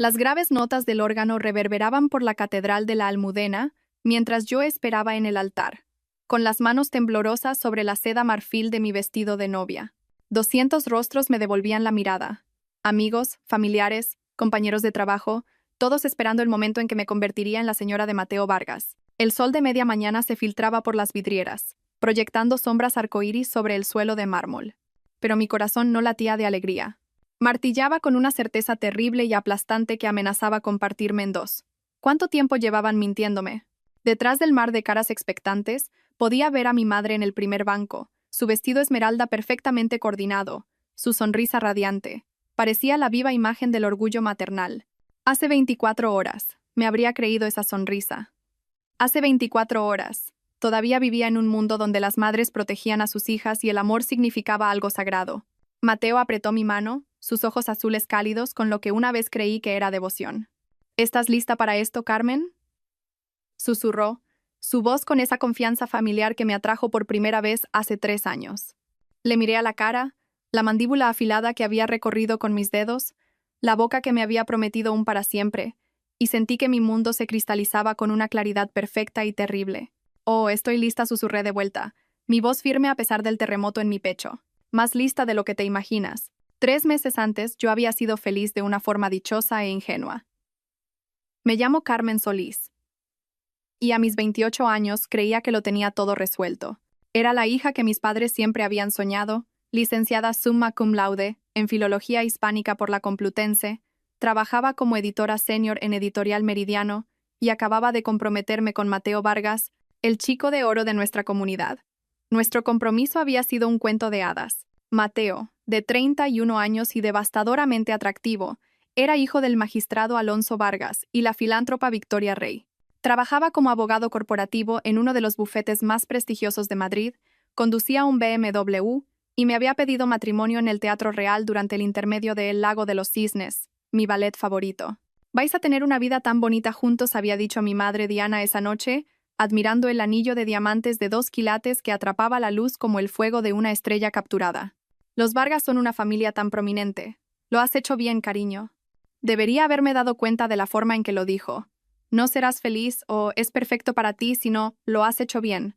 Las graves notas del órgano reverberaban por la catedral de la Almudena, mientras yo esperaba en el altar, con las manos temblorosas sobre la seda marfil de mi vestido de novia. 200 rostros me devolvían la mirada. Amigos, familiares, compañeros de trabajo, todos esperando el momento en que me convertiría en la señora de Mateo Vargas. El sol de media mañana se filtraba por las vidrieras, proyectando sombras arcoíris sobre el suelo de mármol. Pero mi corazón no latía de alegría. Martillaba con una certeza terrible y aplastante que amenazaba con partirme en dos. ¿Cuánto tiempo llevaban mintiéndome? Detrás del mar de caras expectantes, podía ver a mi madre en el primer banco, su vestido esmeralda perfectamente coordinado, su sonrisa radiante. Parecía la viva imagen del orgullo maternal. Hace 24 horas, me habría creído esa sonrisa. Hace 24 horas, todavía vivía en un mundo donde las madres protegían a sus hijas y el amor significaba algo sagrado. Mateo apretó mi mano, sus ojos azules cálidos con lo que una vez creí que era devoción. ¿Estás lista para esto, Carmen?, susurró, su voz con esa confianza familiar que me atrajo por primera vez hace 3 años. Le miré a la cara, la mandíbula afilada que había recorrido con mis dedos, la boca que me había prometido un para siempre, y sentí que mi mundo se cristalizaba con una claridad perfecta y terrible. «Oh, estoy lista», susurré de vuelta, mi voz firme a pesar del terremoto en mi pecho. Más lista de lo que te imaginas. 3 meses antes yo había sido feliz de una forma dichosa e ingenua. Me llamo Carmen Solís. Y a mis 28 años creía que lo tenía todo resuelto. Era la hija que mis padres siempre habían soñado, licenciada summa cum laude en Filología Hispánica por la Complutense, trabajaba como editora senior en Editorial Meridiano y acababa de comprometerme con Mateo Vargas, el chico de oro de nuestra comunidad. Nuestro compromiso había sido un cuento de hadas. Mateo, de 31 años y devastadoramente atractivo, era hijo del magistrado Alonso Vargas y la filántropa Victoria Rey. Trabajaba como abogado corporativo en uno de los bufetes más prestigiosos de Madrid, conducía un BMW y me había pedido matrimonio en el Teatro Real durante el intermedio de El Lago de los Cisnes, mi ballet favorito. «Vais a tener una vida tan bonita juntos», había dicho mi madre Diana esa noche, admirando el anillo de diamantes de 2 quilates que atrapaba la luz como el fuego de una estrella capturada. «Los Vargas son una familia tan prominente. Lo has hecho bien, cariño». Debería haberme dado cuenta de la forma en que lo dijo. No serás feliz o es perfecto para ti, sino lo has hecho bien.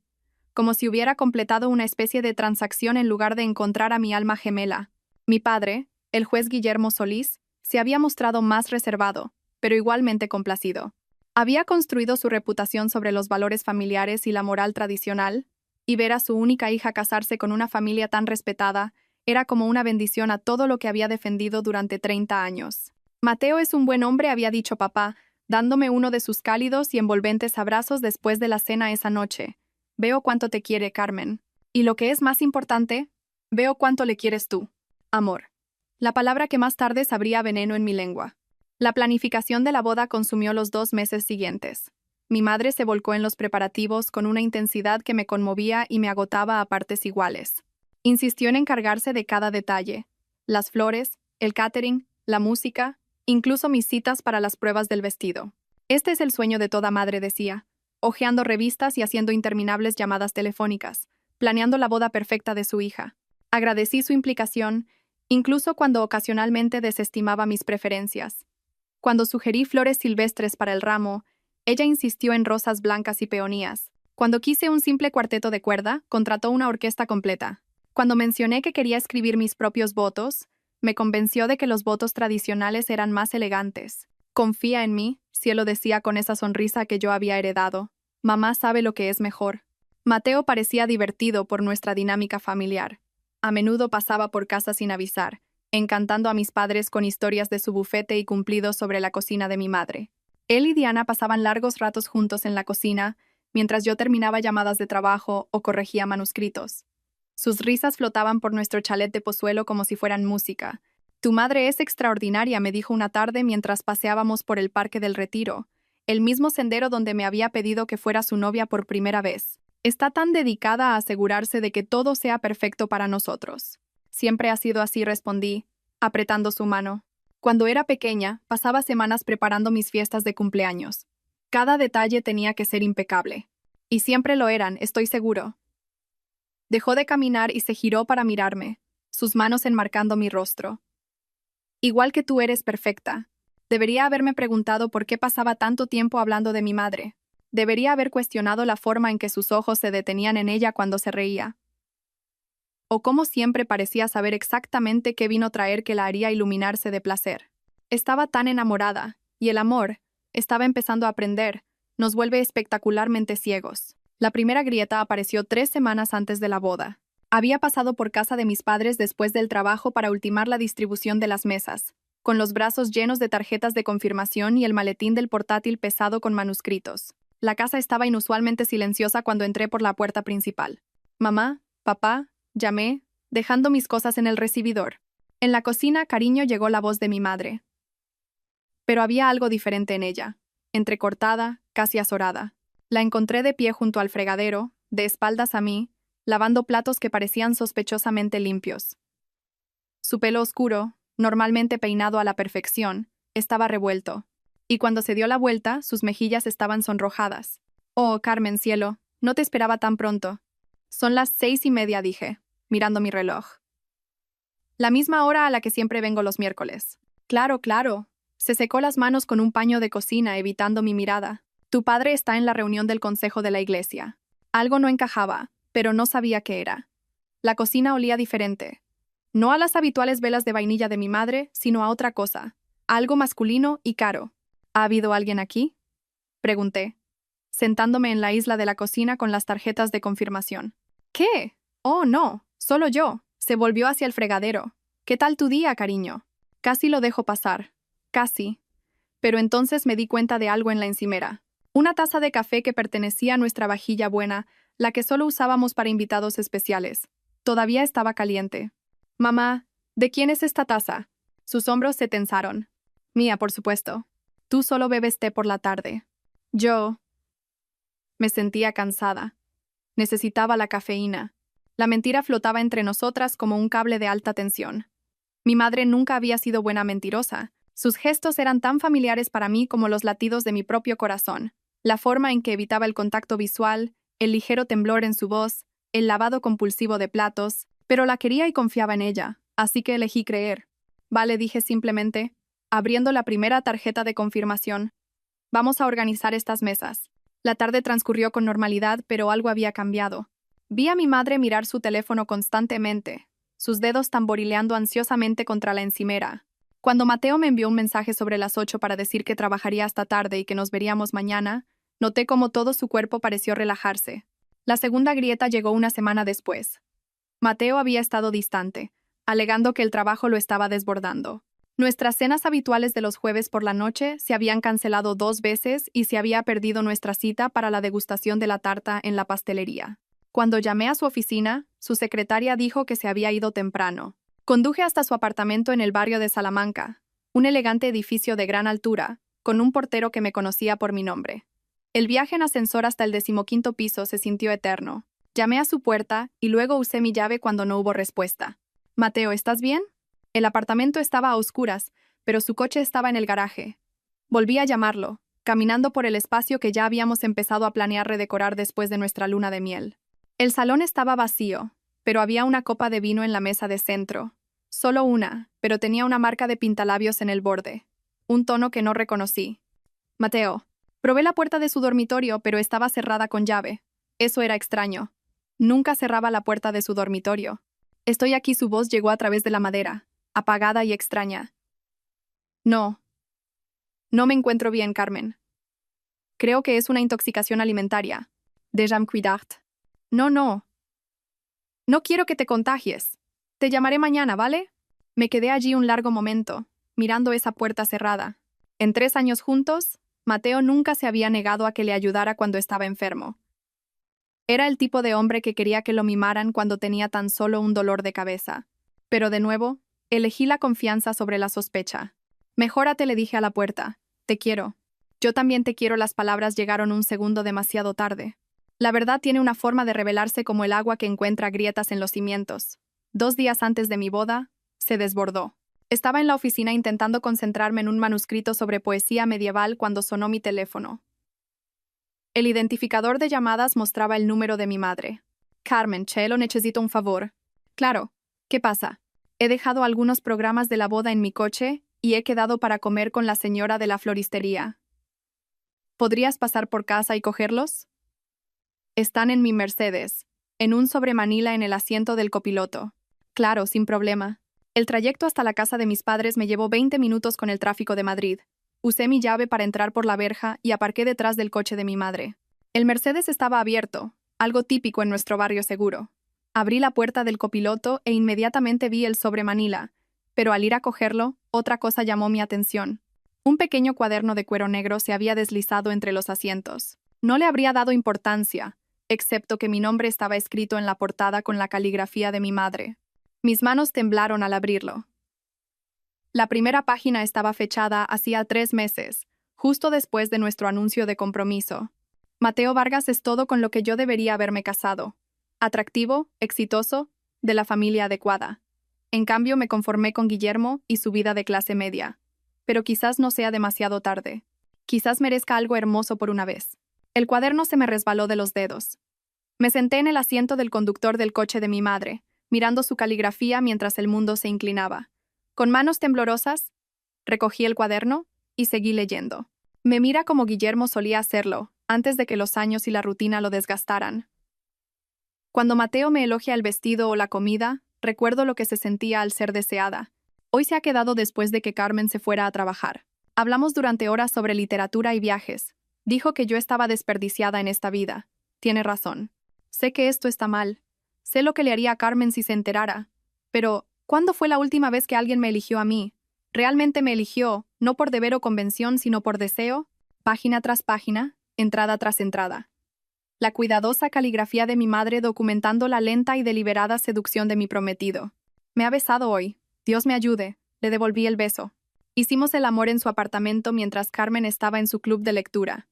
Como si hubiera completado una especie de transacción en lugar de encontrar a mi alma gemela. Mi padre, el juez Guillermo Solís, se había mostrado más reservado, pero igualmente complacido. Había construido su reputación sobre los valores familiares y la moral tradicional, y ver a su única hija casarse con una familia tan respetada era como una bendición a todo lo que había defendido durante 30 años. «Mateo es un buen hombre», había dicho papá, dándome uno de sus cálidos y envolventes abrazos después de la cena esa noche. «Veo cuánto te quiere, Carmen. Y lo que es más importante, veo cuánto le quieres tú. Amor». La palabra que más tarde sabría veneno en mi lengua. La planificación de la boda consumió los 2 meses siguientes. Mi madre se volcó en los preparativos con una intensidad que me conmovía y me agotaba a partes iguales. Insistió en encargarse de cada detalle: las flores, el catering, la música, incluso mis citas para las pruebas del vestido. «Este es el sueño de toda madre», decía, hojeando revistas y haciendo interminables llamadas telefónicas, planeando la boda perfecta de su hija. Agradecí su implicación, incluso cuando ocasionalmente desestimaba mis preferencias. Cuando sugerí flores silvestres para el ramo, ella insistió en rosas blancas y peonías. Cuando quise un simple cuarteto de cuerda, contrató una orquesta completa. Cuando mencioné que quería escribir mis propios votos, me convenció de que los votos tradicionales eran más elegantes. «Confía en mí», cielo decía con esa sonrisa que yo había heredado. «Mamá sabe lo que es mejor». Mateo parecía divertido por nuestra dinámica familiar. A menudo pasaba por casa sin avisar, encantando a mis padres con historias de su bufete y cumplidos sobre la cocina de mi madre. Él y Diana pasaban largos ratos juntos en la cocina, mientras yo terminaba llamadas de trabajo o corregía manuscritos. Sus risas flotaban por nuestro chalet de Pozuelo como si fueran música. «Tu madre es extraordinaria», me dijo una tarde mientras paseábamos por el Parque del Retiro, el mismo sendero donde me había pedido que fuera su novia por primera vez. «Está tan dedicada a asegurarse de que todo sea perfecto para nosotros». «Siempre ha sido así», respondí, apretando su mano. Cuando era pequeña, pasaba semanas preparando mis fiestas de cumpleaños. Cada detalle tenía que ser impecable. Y siempre lo eran, estoy seguro. Dejó de caminar y se giró para mirarme, sus manos enmarcando mi rostro. «Igual que tú eres perfecta. Debería haberme preguntado por qué pasaba tanto tiempo hablando de mi madre. Debería haber cuestionado la forma en que sus ojos se detenían en ella cuando se reía. O cómo siempre parecía saber exactamente qué vino traer que la haría iluminarse de placer. Estaba tan enamorada, y el amor, estaba empezando a aprender, nos vuelve espectacularmente ciegos. La primera grieta apareció 3 semanas antes de la boda. Había pasado por casa de mis padres después del trabajo para ultimar la distribución de las mesas, con los brazos llenos de tarjetas de confirmación y el maletín del portátil pesado con manuscritos. La casa estaba inusualmente silenciosa cuando entré por la puerta principal. Mamá, papá, llamé, dejando mis cosas en el recibidor. En la cocina, cariño, llegó la voz de mi madre. Pero había algo diferente en ella, entrecortada, casi azorada. La encontré de pie junto al fregadero, de espaldas a mí, lavando platos que parecían sospechosamente limpios. Su pelo oscuro, normalmente peinado a la perfección, estaba revuelto, y cuando se dio la vuelta, sus mejillas estaban sonrojadas. «Oh, Carmen, cielo, no te esperaba tan pronto». «Son las 6:30», dije, mirando mi reloj. «La misma hora a la que siempre vengo los miércoles». «Claro, claro». Se secó las manos con un paño de cocina, evitando mi mirada. «Tu padre está en la reunión del consejo de la iglesia». Algo no encajaba, pero no sabía qué era. La cocina olía diferente. No a las habituales velas de vainilla de mi madre, sino a otra cosa. Algo masculino y caro. ¿Ha habido alguien aquí?, pregunté, sentándome en la isla de la cocina con las tarjetas de confirmación. ¿Qué? Oh, no, solo yo. Se volvió hacia el fregadero. ¿Qué tal tu día, cariño? Casi lo dejo pasar. Casi. Pero entonces me di cuenta de algo en la encimera. Una taza de café que pertenecía a nuestra vajilla buena, la que solo usábamos para invitados especiales. Todavía estaba caliente. «Mamá, ¿de quién es esta taza?» Sus hombros se tensaron. «Mía, por supuesto. Tú solo bebes té por la tarde». Yo me sentía cansada. Necesitaba la cafeína. La mentira flotaba entre nosotras como un cable de alta tensión. Mi madre nunca había sido buena mentirosa. Sus gestos eran tan familiares para mí como los latidos de mi propio corazón. La forma en que evitaba el contacto visual, el ligero temblor en su voz, el lavado compulsivo de platos, pero la quería y confiaba en ella, así que elegí creer. «Vale», dije simplemente, abriendo la primera tarjeta de confirmación. «Vamos a organizar estas mesas». La tarde transcurrió con normalidad, pero algo había cambiado. Vi a mi madre mirar su teléfono constantemente, sus dedos tamborileando ansiosamente contra la encimera. Cuando Mateo me envió un mensaje sobre las 8 para decir que trabajaría hasta tarde y que nos veríamos mañana, noté cómo todo su cuerpo pareció relajarse. La segunda grieta llegó una semana después. Mateo había estado distante, alegando que el trabajo lo estaba desbordando. Nuestras cenas habituales de los jueves por la noche se habían cancelado 2 veces y se había perdido nuestra cita para la degustación de la tarta en la pastelería. Cuando llamé a su oficina, su secretaria dijo que se había ido temprano. Conduje hasta su apartamento en el barrio de Salamanca, un elegante edificio de gran altura, con un portero que me conocía por mi nombre. El viaje en ascensor hasta el 15º piso se sintió eterno. Llamé a su puerta y luego usé mi llave cuando no hubo respuesta. «Mateo, ¿estás bien?» El apartamento estaba a oscuras, pero su coche estaba en el garaje. Volví a llamarlo, caminando por el espacio que ya habíamos empezado a planear redecorar después de nuestra luna de miel. El salón estaba vacío, pero había una copa de vino en la mesa de centro. Solo una, pero tenía una marca de pintalabios en el borde. Un tono que no reconocí. «Mateo». Probé la puerta de su dormitorio, pero estaba cerrada con llave. Eso era extraño. Nunca cerraba la puerta de su dormitorio. «Estoy aquí», su voz llegó a través de la madera, apagada y extraña. No me encuentro bien, Carmen. Creo que es una intoxicación alimentaria. Déjà me cuidart. No quiero que te contagies. Te llamaré mañana, ¿vale? Me quedé allí un largo momento, mirando esa puerta cerrada. En 3 años juntos, Mateo nunca se había negado a que le ayudara cuando estaba enfermo. Era el tipo de hombre que quería que lo mimaran cuando tenía tan solo un dolor de cabeza. Pero de nuevo, elegí la confianza sobre la sospecha. «Mejórate», le dije a la puerta. «Te quiero». «Yo también te quiero». Las palabras llegaron un segundo demasiado tarde. La verdad tiene una forma de revelarse como el agua que encuentra grietas en los cimientos. 2 días antes de mi boda, se desbordó. Estaba en la oficina intentando concentrarme en un manuscrito sobre poesía medieval cuando sonó mi teléfono. El identificador de llamadas mostraba el número de mi madre. «Carmen, cielo, necesito un favor». «Claro. ¿Qué pasa?» «He dejado algunos programas de la boda en mi coche y he quedado para comer con la señora de la floristería. ¿Podrías pasar por casa y cogerlos? Están en mi Mercedes, en un sobremanila en el asiento del copiloto. Claro, sin problema. El trayecto hasta la casa de mis padres me llevó 20 minutos con el tráfico de Madrid. Usé mi llave para entrar por la verja y aparqué detrás del coche de mi madre. El Mercedes estaba abierto, algo típico en nuestro barrio seguro. Abrí la puerta del copiloto e inmediatamente vi el sobremanila, pero al ir a cogerlo, otra cosa llamó mi atención. Un pequeño cuaderno de cuero negro se había deslizado entre los asientos. No le habría dado importancia, excepto que mi nombre estaba escrito en la portada con la caligrafía de mi madre. Mis manos temblaron al abrirlo. La primera página estaba fechada hacía 3 meses, justo después de nuestro anuncio de compromiso. Mateo Vargas es todo con lo que yo debería haberme casado. Atractivo, exitoso, de la familia adecuada. En cambio, me conformé con Guillermo y su vida de clase media. Pero quizás no sea demasiado tarde. Quizás merezca algo hermoso por una vez. El cuaderno se me resbaló de los dedos. Me senté en el asiento del conductor del coche de mi madre, mirando su caligrafía mientras el mundo se inclinaba. Con manos temblorosas, recogí el cuaderno y seguí leyendo. Me mira como Guillermo solía hacerlo, antes de que los años y la rutina lo desgastaran. Cuando Mateo me elogia el vestido o la comida, recuerdo lo que se sentía al ser deseada. Hoy se ha quedado después de que Carmen se fuera a trabajar. Hablamos durante horas sobre literatura y viajes. Dijo que yo estaba desperdiciada en esta vida. Tiene razón. Sé que esto está mal. Sé lo que le haría a Carmen si se enterara. Pero, ¿cuándo fue la última vez que alguien me eligió a mí? ¿Realmente me eligió, no por deber o convención, sino por deseo? Página tras página, entrada tras entrada. La cuidadosa caligrafía de mi madre documentando la lenta y deliberada seducción de mi prometido. Me ha besado hoy. Dios me ayude. Le devolví el beso. Hicimos el amor en su apartamento mientras Carmen estaba en su club de lectura.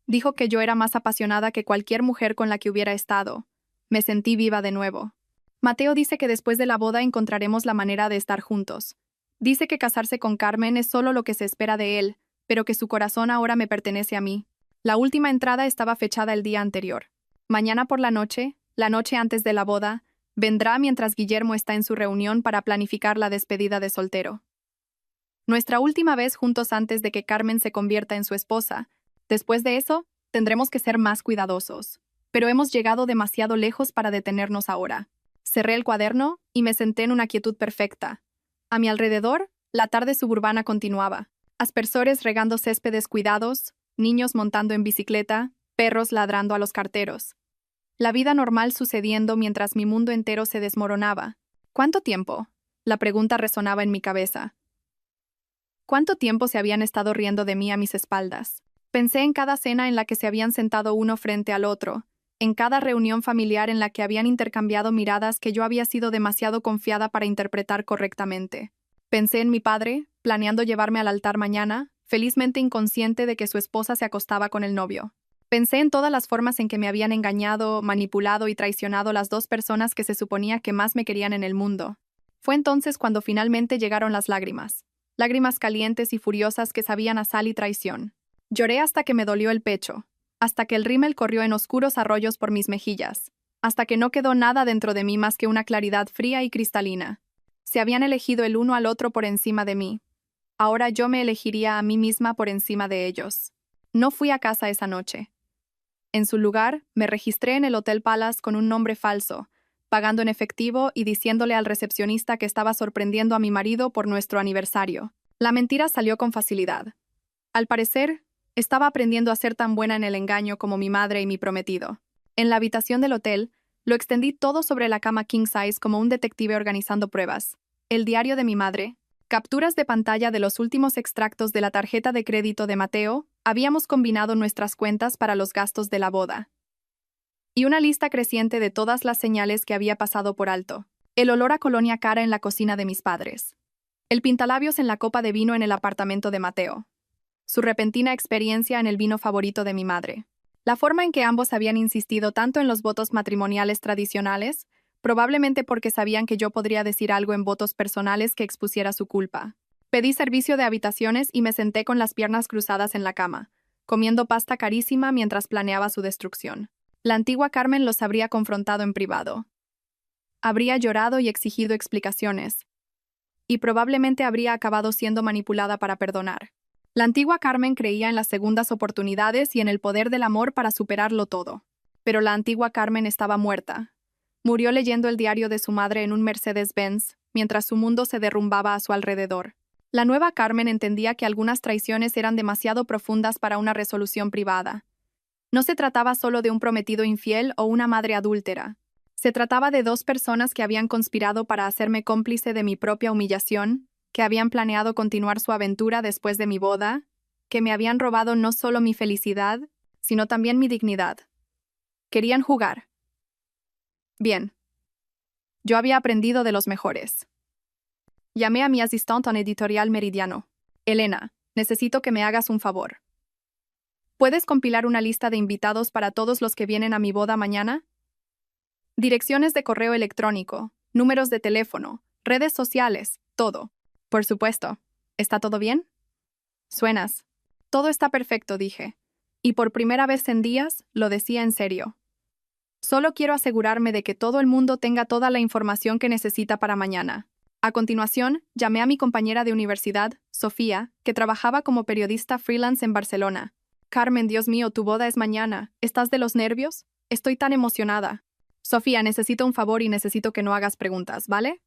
Dijo que yo era más apasionada que cualquier mujer con la que hubiera estado. Me sentí viva de nuevo. Mateo dice que después de la boda encontraremos la manera de estar juntos. Dice que casarse con Carmen es solo lo que se espera de él, pero que su corazón ahora me pertenece a mí. La última entrada estaba fechada el día anterior. Mañana por la noche antes de la boda, vendrá mientras Guillermo está en su reunión para planificar la despedida de soltero. Nuestra última vez juntos antes de que Carmen se convierta en su esposa. Después de eso, tendremos que ser más cuidadosos. Pero hemos llegado demasiado lejos para detenernos ahora. Cerré el cuaderno y me senté en una quietud perfecta. A mi alrededor, la tarde suburbana continuaba. Aspersores regando céspedes cuidados, niños montando en bicicleta, perros ladrando a los carteros. La vida normal sucediendo mientras mi mundo entero se desmoronaba. ¿Cuánto tiempo? La pregunta resonaba en mi cabeza. ¿Cuánto tiempo se habían estado riendo de mí a mis espaldas? Pensé en cada cena en la que se habían sentado uno frente al otro, en cada reunión familiar en la que habían intercambiado miradas que yo había sido demasiado confiada para interpretar correctamente. Pensé en mi padre, planeando llevarme al altar mañana, felizmente inconsciente de que su esposa se acostaba con el novio. Pensé en todas las formas en que me habían engañado, manipulado y traicionado las dos personas que se suponía que más me querían en el mundo. Fue entonces cuando finalmente llegaron las lágrimas. Lágrimas calientes y furiosas que sabían a sal y traición. Lloré hasta que me dolió el pecho, hasta que el rímel corrió en oscuros arroyos por mis mejillas, hasta que no quedó nada dentro de mí más que una claridad fría y cristalina. Se habían elegido el uno al otro por encima de mí. Ahora yo me elegiría a mí misma por encima de ellos. No fui a casa esa noche. En su lugar, me registré en el Hotel Palace con un nombre falso, pagando en efectivo y diciéndole al recepcionista que estaba sorprendiendo a mi marido por nuestro aniversario. La mentira salió con facilidad. Al parecer, estaba aprendiendo a ser tan buena en el engaño como mi madre y mi prometido. En la habitación del hotel, lo extendí todo sobre la cama king size como un detective organizando pruebas. El diario de mi madre, capturas de pantalla de los últimos extractos de la tarjeta de crédito de Mateo, habíamos combinado nuestras cuentas para los gastos de la boda. Y una lista creciente de todas las señales que había pasado por alto. El olor a colonia cara en la cocina de mis padres. El pintalabios en la copa de vino en el apartamento de Mateo. Su repentina experiencia en el vino favorito de mi madre. La forma en que ambos habían insistido tanto en los votos matrimoniales tradicionales, probablemente porque sabían que yo podría decir algo en votos personales que expusiera su culpa. Pedí servicio de habitaciones y me senté con las piernas cruzadas en la cama, comiendo pasta carísima mientras planeaba su destrucción. La antigua Carmen los habría confrontado en privado. Habría llorado y exigido explicaciones. y probablemente habría acabado siendo manipulada para perdonar. La antigua Carmen creía en las segundas oportunidades y en el poder del amor para superarlo todo. Pero la antigua Carmen estaba muerta. Murió leyendo el diario de su madre en un Mercedes-Benz, mientras su mundo se derrumbaba a su alrededor. La nueva Carmen entendía que algunas traiciones eran demasiado profundas para una resolución privada. No se trataba solo de un prometido infiel o una madre adúltera. Se trataba de dos personas que habían conspirado para hacerme cómplice de mi propia humillación, que habían planeado continuar su aventura después de mi boda, que me habían robado no solo mi felicidad, sino también mi dignidad. Querían jugar. Bien. Yo había aprendido de los mejores. Llamé a mi asistente en Editorial Meridiano. Elena, necesito que me hagas un favor. ¿Puedes compilar una lista de invitados para todos los que vienen a mi boda mañana? Direcciones de correo electrónico, números de teléfono, redes sociales, todo. Por supuesto. ¿Está todo bien? Suenas. Todo está perfecto, dije. Y por primera vez en días, lo decía en serio. Solo quiero asegurarme de que todo el mundo tenga toda la información que necesita para mañana. A continuación, llamé a mi compañera de universidad, Sofía, que trabajaba como periodista freelance en Barcelona. Carmen, Dios mío, tu boda es mañana. ¿Estás de los nervios? Estoy tan emocionada. Sofía, necesito un favor y necesito que no hagas preguntas, ¿vale?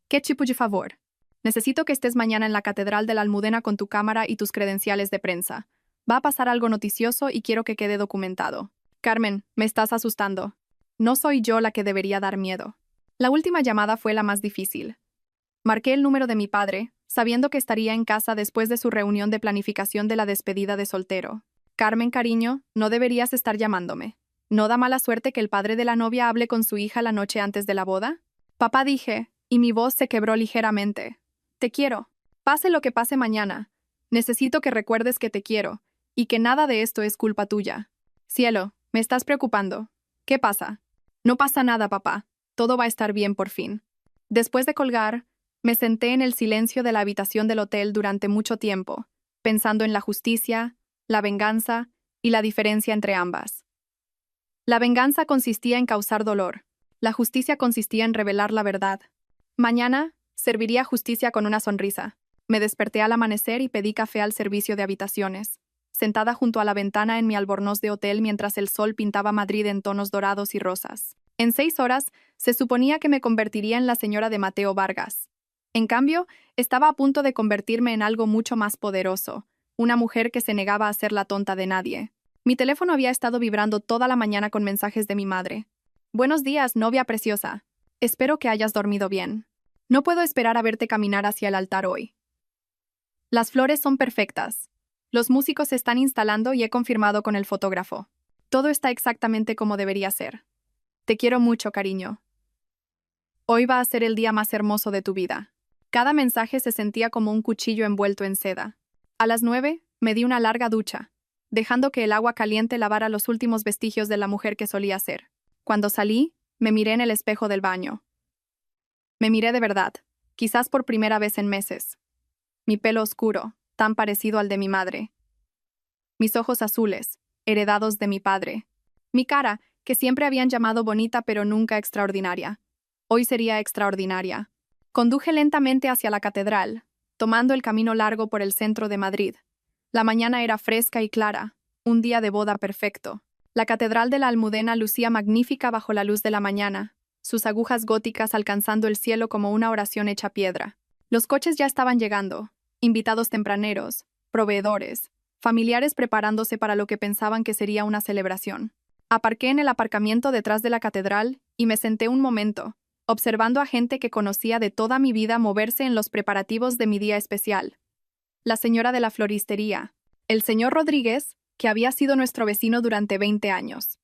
¿Qué tipo de favor? Necesito que estés mañana en la Catedral de la Almudena con tu cámara y tus credenciales de prensa. Va a pasar algo noticioso y quiero que quede documentado. Carmen, me estás asustando. No soy yo la que debería dar miedo. La última llamada fue la más difícil. Marqué el número de mi padre, sabiendo que estaría en casa después de su reunión de planificación de la despedida de soltero. Carmen, cariño, no deberías estar llamándome. ¿No da mala suerte que el padre de la novia hable con su hija la noche antes de la boda? Papá, dije, y mi voz se quebró ligeramente. Te quiero. Pase lo que pase mañana. Necesito que recuerdes que te quiero, y que nada de esto es culpa tuya. Cielo, me estás preocupando. ¿Qué pasa? No pasa nada, papá. Todo va a estar bien por fin. Después de colgar, me senté en el silencio de la habitación del hotel durante mucho tiempo, pensando en la justicia, la venganza y la diferencia entre ambas. La venganza consistía en causar dolor. La justicia consistía en revelar la verdad. Mañana, serviría justicia con una sonrisa. Me desperté al amanecer y pedí café al servicio de habitaciones, sentada junto a la ventana en mi albornoz de hotel mientras el sol pintaba Madrid en tonos dorados y rosas. En 6 horas, se suponía que me convertiría en la señora de Mateo Vargas. En cambio, estaba a punto de convertirme en algo mucho más poderoso, una mujer que se negaba a ser la tonta de nadie. Mi teléfono había estado vibrando toda la mañana con mensajes de mi madre. Buenos días, novia preciosa. Espero que hayas dormido bien. No puedo esperar a verte caminar hacia el altar hoy. Las flores son perfectas. Los músicos se están instalando y he confirmado con el fotógrafo. Todo está exactamente como debería ser. Te quiero mucho, cariño. Hoy va a ser el día más hermoso de tu vida. Cada mensaje se sentía como un cuchillo envuelto en seda. A las 9, me di una larga ducha, dejando que el agua caliente lavara los últimos vestigios de la mujer que solía ser. Cuando salí, me miré en el espejo del baño. Me miré de verdad, quizás por primera vez en meses. Mi pelo oscuro, tan parecido al de mi madre. Mis ojos azules, heredados de mi padre. Mi cara, que siempre habían llamado bonita pero nunca extraordinaria. Hoy sería extraordinaria. Conduje lentamente hacia la catedral, tomando el camino largo por el centro de Madrid. La mañana era fresca y clara, un día de boda perfecto. La catedral de la Almudena lucía magnífica bajo la luz de la mañana, sus agujas góticas alcanzando el cielo como una oración hecha piedra. Los coches ya estaban llegando, invitados tempraneros, proveedores, familiares preparándose para lo que pensaban que sería una celebración. Aparqué en el aparcamiento detrás de la catedral y me senté un momento, observando a gente que conocía de toda mi vida moverse en los preparativos de mi día especial. La señora de la floristería, el señor Rodríguez, que había sido nuestro vecino durante 20 años.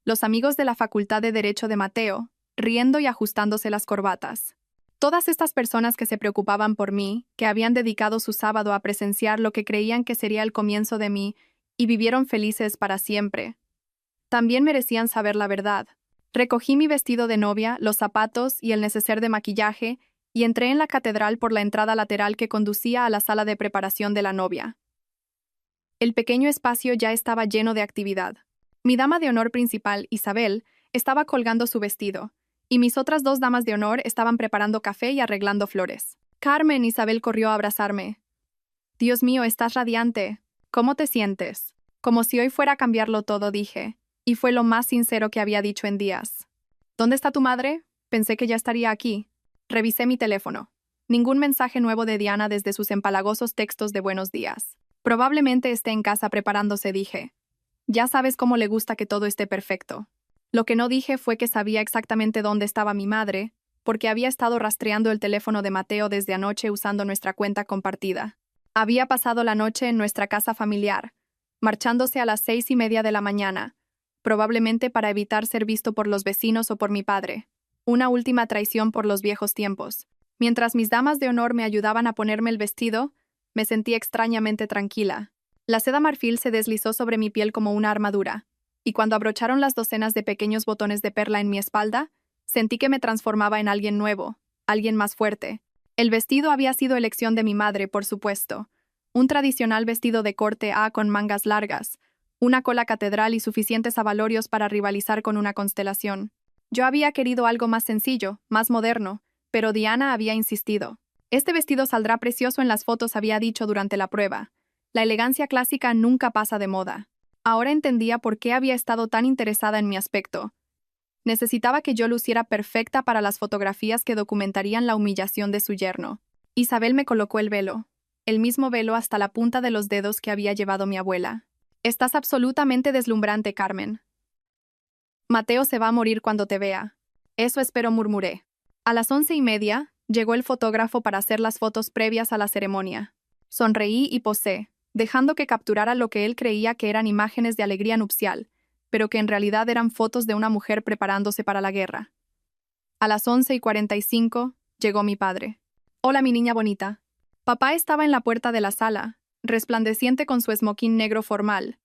Los amigos de la Facultad de Derecho de Mateo, riendo y ajustándose las corbatas. Todas estas personas que se preocupaban por mí, que habían dedicado su sábado a presenciar lo que creían que sería el comienzo de mí y vivieron felices para siempre. También merecían saber la verdad. Recogí mi vestido de novia, los zapatos y el neceser de maquillaje y entré en la catedral por la entrada lateral que conducía a la sala de preparación de la novia. El pequeño espacio ya estaba lleno de actividad. Mi dama de honor principal, Isabel, estaba colgando su vestido, y mis otras dos damas de honor estaban preparando café y arreglando flores. Carmen, Isabel corrió a abrazarme. Dios mío, estás radiante. ¿Cómo te sientes? Como si hoy fuera a cambiarlo todo, dije, y fue lo más sincero que había dicho en días. ¿Dónde está tu madre? Pensé que ya estaría aquí. Revisé mi teléfono. Ningún mensaje nuevo de Diana desde sus empalagosos textos de buenos días. Probablemente esté en casa preparándose, dije. Ya sabes cómo le gusta que todo esté perfecto. Lo que no dije fue que sabía exactamente dónde estaba mi madre, porque había estado rastreando el teléfono de Mateo desde anoche usando nuestra cuenta compartida. Había pasado la noche en nuestra casa familiar, marchándose a las 6:30 de la mañana, probablemente para evitar ser visto por los vecinos o por mi padre. Una última traición por los viejos tiempos. Mientras mis damas de honor me ayudaban a ponerme el vestido, me sentí extrañamente tranquila. La seda marfil se deslizó sobre mi piel como una armadura, y cuando abrocharon las docenas de pequeños botones de perla en mi espalda, sentí que me transformaba en alguien nuevo, alguien más fuerte. El vestido había sido elección de mi madre, por supuesto. Un tradicional vestido de corte A con mangas largas, una cola catedral y suficientes abalorios para rivalizar con una constelación. Yo había querido algo más sencillo, más moderno, pero Diana había insistido. Este vestido saldrá precioso en las fotos, había dicho durante la prueba. La elegancia clásica nunca pasa de moda. Ahora entendía por qué había estado tan interesada en mi aspecto. Necesitaba que yo luciera perfecta para las fotografías que documentarían la humillación de su yerno. Isabel me colocó el mismo velo hasta la punta de los dedos que había llevado mi abuela. Estás absolutamente deslumbrante, Carmen. Mateo se va a morir cuando te vea. Eso espero, murmuré. A las 11:30, llegó el fotógrafo para hacer las fotos previas a la ceremonia. Sonreí y posé, dejando que capturara lo que él creía que eran imágenes de alegría nupcial, pero que en realidad eran fotos de una mujer preparándose para la guerra. A las 11:45, llegó mi padre. Hola, mi niña bonita. Papá estaba en la puerta de la sala, resplandeciente con su esmoquín negro formal,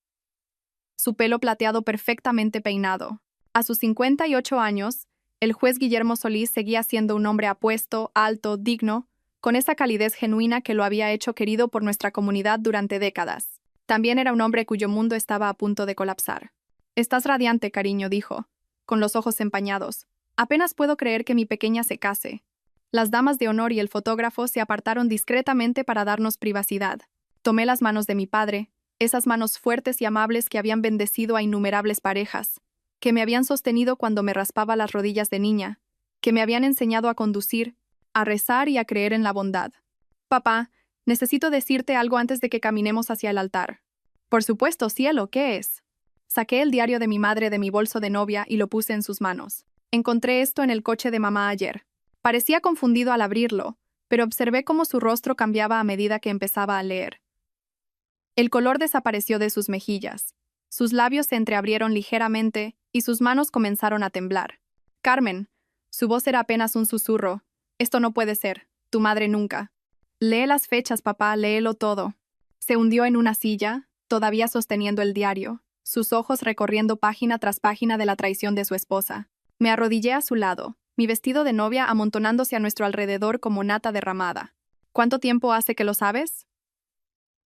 su pelo plateado perfectamente peinado. A sus 58 años, el juez Guillermo Solís seguía siendo un hombre apuesto, alto, digno, con esa calidez genuina que lo había hecho querido por nuestra comunidad durante décadas. También era un hombre cuyo mundo estaba a punto de colapsar. Estás radiante, cariño, dijo, con los ojos empañados. Apenas puedo creer que mi pequeña se case. Las damas de honor y el fotógrafo se apartaron discretamente para darnos privacidad. Tomé las manos de mi padre, esas manos fuertes y amables que habían bendecido a innumerables parejas, que me habían sostenido cuando me raspaba las rodillas de niña, que me habían enseñado a conducir, a rezar y a creer en la bondad. Papá, necesito decirte algo antes de que caminemos hacia el altar. Por supuesto, cielo, ¿qué es? Saqué el diario de mi madre de mi bolso de novia y lo puse en sus manos. Encontré esto en el coche de mamá ayer. Parecía confundido al abrirlo, pero observé cómo su rostro cambiaba a medida que empezaba a leer. El color desapareció de sus mejillas. Sus labios se entreabrieron ligeramente y sus manos comenzaron a temblar. Carmen, su voz era apenas un susurro. Esto no puede ser. Tu madre nunca. Lee las fechas, papá, léelo todo. Se hundió en una silla, todavía sosteniendo el diario, sus ojos recorriendo página tras página de la traición de su esposa. Me arrodillé a su lado, mi vestido de novia amontonándose a nuestro alrededor como nata derramada. ¿Cuánto tiempo hace que lo sabes?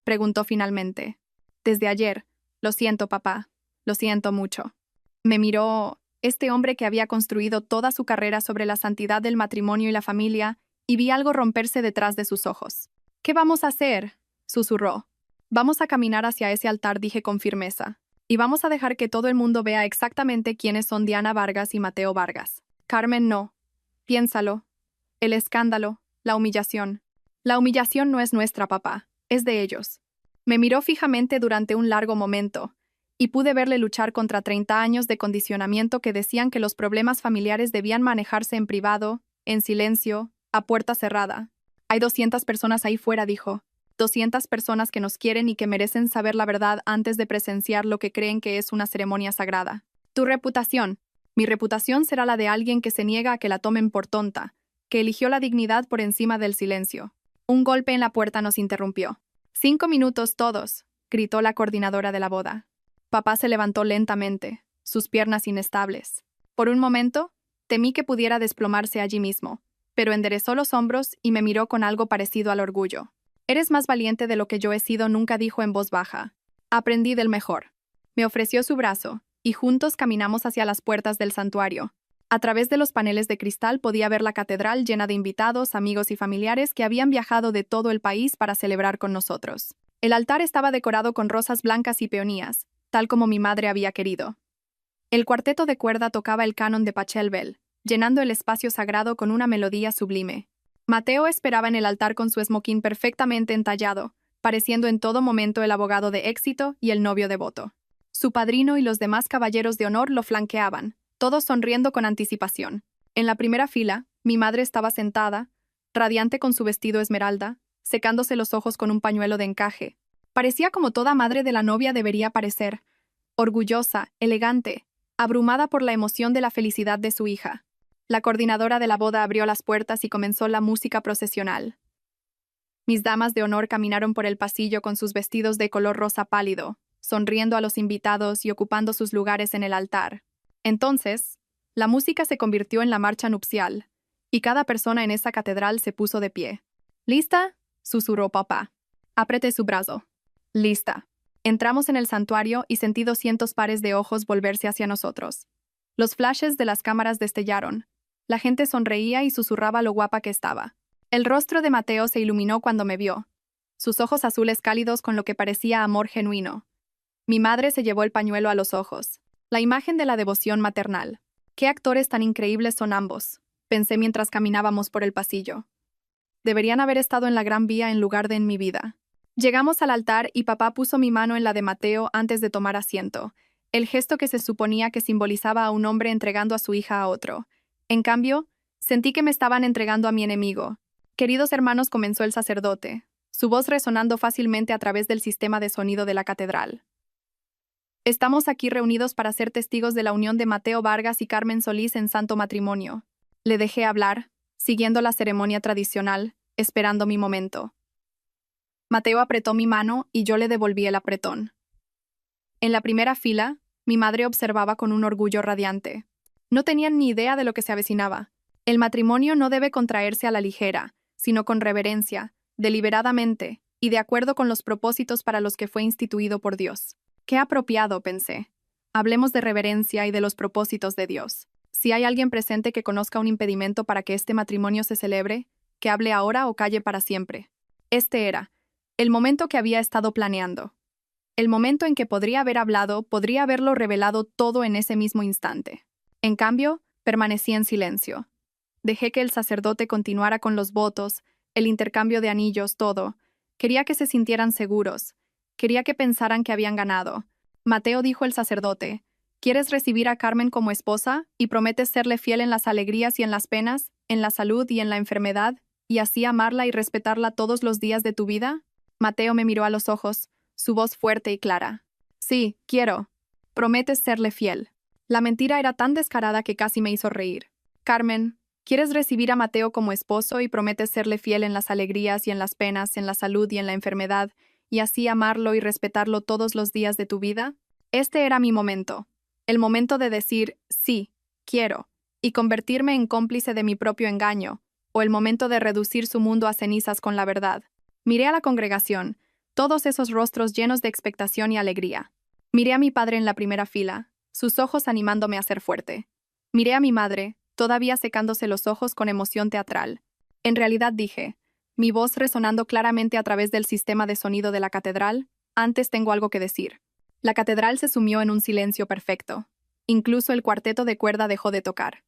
Preguntó finalmente. Desde ayer. Lo siento, papá. Lo siento mucho. Me miró este hombre que había construido toda su carrera sobre la santidad del matrimonio y la familia, y vi algo romperse detrás de sus ojos. ¿Qué vamos a hacer? Susurró. Vamos a caminar hacia ese altar, dije con firmeza. Y vamos a dejar que todo el mundo vea exactamente quiénes son Diana Vargas y Mateo Vargas. Carmen, no. Piénsalo. El escándalo, la humillación. La humillación no es nuestra, papá. Es de ellos. Me miró fijamente durante un largo momento, y pude verle luchar contra 30 años de condicionamiento que decían que los problemas familiares debían manejarse en privado, en silencio, a puerta cerrada. Hay 200 personas ahí fuera, dijo. 200 personas que nos quieren y que merecen saber la verdad antes de presenciar lo que creen que es una ceremonia sagrada. Tu reputación. Mi reputación será la de alguien que se niega a que la tomen por tonta, que eligió la dignidad por encima del silencio. Un golpe en la puerta nos interrumpió. 5 minutos todos, gritó la coordinadora de la boda. Papá se levantó lentamente, sus piernas inestables. Por un momento, temí que pudiera desplomarse allí mismo, pero enderezó los hombros y me miró con algo parecido al orgullo. Eres más valiente de lo que yo he sido, nunca, dijo en voz baja. Aprendí del mejor. Me ofreció su brazo, y juntos caminamos hacia las puertas del santuario. A través de los paneles de cristal podía ver la catedral llena de invitados, amigos y familiares que habían viajado de todo el país para celebrar con nosotros. El altar estaba decorado con rosas blancas y peonías, tal como mi madre había querido. El cuarteto de cuerda tocaba el canon de Pachelbel, llenando el espacio sagrado con una melodía sublime. Mateo esperaba en el altar con su esmoquín perfectamente entallado, pareciendo en todo momento el abogado de éxito y el novio devoto. Su padrino y los demás caballeros de honor lo flanqueaban, todos sonriendo con anticipación. En la primera fila, mi madre estaba sentada, radiante con su vestido esmeralda, secándose los ojos con un pañuelo de encaje. Parecía como toda madre de la novia debería parecer, orgullosa, elegante, abrumada por la emoción de la felicidad de su hija. La coordinadora de la boda abrió las puertas y comenzó la música procesional. Mis damas de honor caminaron por el pasillo con sus vestidos de color rosa pálido, sonriendo a los invitados y ocupando sus lugares en el altar. Entonces, la música se convirtió en la marcha nupcial, y cada persona en esa catedral se puso de pie. ¿Lista?, susurró papá. Apreté su brazo. Lista. Entramos en el santuario y sentí 200 pares de ojos volverse hacia nosotros. Los flashes de las cámaras destellaron. La gente sonreía y susurraba lo guapa que estaba. El rostro de Mateo se iluminó cuando me vio, sus ojos azules cálidos con lo que parecía amor genuino. Mi madre se llevó el pañuelo a los ojos, la imagen de la devoción maternal. ¿Qué actores tan increíbles son ambos?, pensé mientras caminábamos por el pasillo. Deberían haber estado en la Gran Vía en lugar de en mi vida. Llegamos al altar y papá puso mi mano en la de Mateo antes de tomar asiento, el gesto que se suponía que simbolizaba a un hombre entregando a su hija a otro. En cambio, sentí que me estaban entregando a mi enemigo. Queridos hermanos, comenzó el sacerdote, su voz resonando fácilmente a través del sistema de sonido de la catedral. Estamos aquí reunidos para ser testigos de la unión de Mateo Vargas y Carmen Solís en santo matrimonio. Le dejé hablar, siguiendo la ceremonia tradicional, esperando mi momento. Mateo apretó mi mano y yo le devolví el apretón. En la primera fila, mi madre observaba con un orgullo radiante. No tenían ni idea de lo que se avecinaba. El matrimonio no debe contraerse a la ligera, sino con reverencia, deliberadamente, y de acuerdo con los propósitos para los que fue instituido por Dios. Qué apropiado, pensé. Hablemos de reverencia y de los propósitos de Dios. Si hay alguien presente que conozca un impedimento para que este matrimonio se celebre, que hable ahora o calle para siempre. Este era el momento que había estado planeando. El momento en que podría haber hablado, podría haberlo revelado todo en ese mismo instante. En cambio, permanecí en silencio. Dejé que el sacerdote continuara con los votos, el intercambio de anillos, todo. Quería que se sintieran seguros. Quería que pensaran que habían ganado. Mateo, dijo el sacerdote, ¿quieres recibir a Carmen como esposa y prometes serle fiel en las alegrías y en las penas, en la salud y en la enfermedad, y así amarla y respetarla todos los días de tu vida? Mateo me miró a los ojos, su voz fuerte y clara. Sí, quiero. Prometes serle fiel. La mentira era tan descarada que casi me hizo reír. Carmen, ¿quieres recibir a Mateo como esposo y prometes serle fiel en las alegrías y en las penas, en la salud y en la enfermedad, y así amarlo y respetarlo todos los días de tu vida? Este era mi momento. El momento de decir, sí, quiero, y convertirme en cómplice de mi propio engaño, o el momento de reducir su mundo a cenizas con la verdad. Miré a la congregación, todos esos rostros llenos de expectación y alegría. Miré a mi padre en la primera fila, sus ojos animándome a ser fuerte. Miré a mi madre, todavía secándose los ojos con emoción teatral. En realidad dije, mi voz resonando claramente a través del sistema de sonido de la catedral, antes tengo algo que decir. La catedral se sumió en un silencio perfecto. Incluso el cuarteto de cuerda dejó de tocar.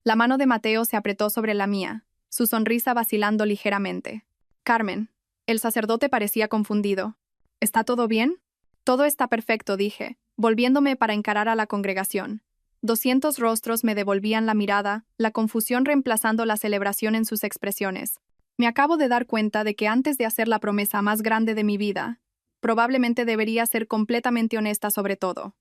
La mano de Mateo se apretó sobre la mía, su sonrisa vacilando ligeramente. Carmen. El sacerdote parecía confundido. ¿Está todo bien? Todo está perfecto, dije, volviéndome para encarar a la congregación. 200 rostros me devolvían la mirada, la confusión reemplazando la celebración en sus expresiones. Me acabo de dar cuenta de que antes de hacer la promesa más grande de mi vida, probablemente debería ser completamente honesta sobre todo.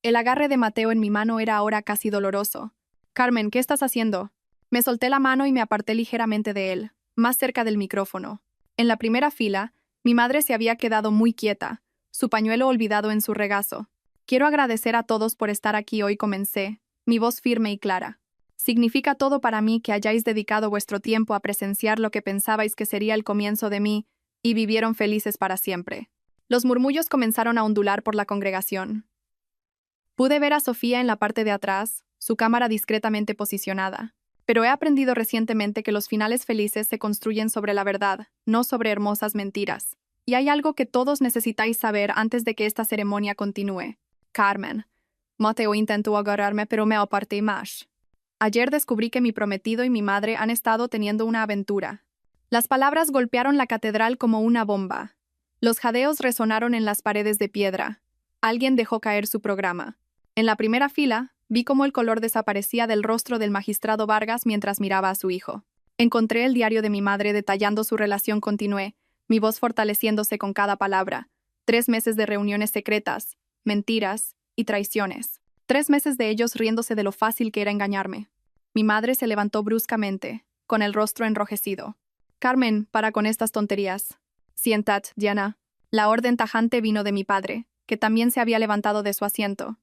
El agarre de Mateo en mi mano era ahora casi doloroso. Carmen, ¿qué estás haciendo? Me solté la mano y me aparté ligeramente de él, más cerca del micrófono. En la primera fila, mi madre se había quedado muy quieta, su pañuelo olvidado en su regazo. Quiero agradecer a todos por estar aquí hoy, comencé, mi voz firme y clara. Significa todo para mí que hayáis dedicado vuestro tiempo a presenciar lo que pensabais que sería el comienzo de mí, y vivieron felices para siempre. Los murmullos comenzaron a ondular por la congregación. Pude ver a Sofía en la parte de atrás, su cámara discretamente posicionada. Pero he aprendido recientemente que los finales felices se construyen sobre la verdad, no sobre hermosas mentiras. Y hay algo que todos necesitáis saber antes de que esta ceremonia continúe. Carmen. Mateo intentó agarrarme, pero me aparté más. Ayer descubrí que mi prometido y mi madre han estado teniendo una aventura. Las palabras golpearon la catedral como una bomba. Los jadeos resonaron en las paredes de piedra. Alguien dejó caer su programa. En la primera fila, vi cómo el color desaparecía del rostro del magistrado Vargas mientras miraba a su hijo. Encontré el diario de mi madre detallando su relación. Continué, mi voz fortaleciéndose con cada palabra. 3 meses de reuniones secretas, mentiras y traiciones. 3 meses de ellos riéndose de lo fácil que era engañarme. Mi madre se levantó bruscamente, con el rostro enrojecido. Carmen, para con estas tonterías. Siéntate, Diana. La orden tajante vino de mi padre, que también se había levantado de su asiento.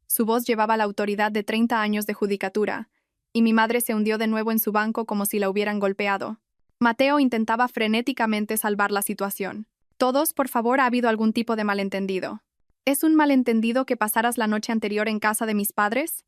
Su voz llevaba la autoridad de 30 años de judicatura, y mi madre se hundió de nuevo en su banco como si la hubieran golpeado. Mateo intentaba frenéticamente salvar la situación. Todos, por favor, ha habido algún tipo de malentendido. ¿Es un malentendido que pasaras la noche anterior en casa de mis padres?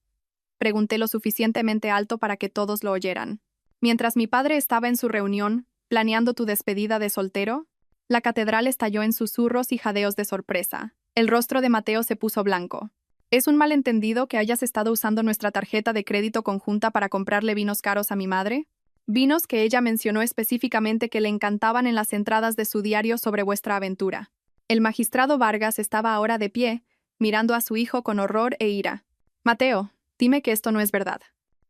Pregunté lo suficientemente alto para que todos lo oyeran. Mientras mi padre estaba en su reunión, planeando tu despedida de soltero, la catedral estalló en susurros y jadeos de sorpresa. El rostro de Mateo se puso blanco. ¿Es un malentendido que hayas estado usando nuestra tarjeta de crédito conjunta para comprarle vinos caros a mi madre? Vinos que ella mencionó específicamente que le encantaban en las entradas de su diario sobre vuestra aventura. El magistrado Vargas estaba ahora de pie, mirando a su hijo con horror e ira. Mateo, dime que esto no es verdad.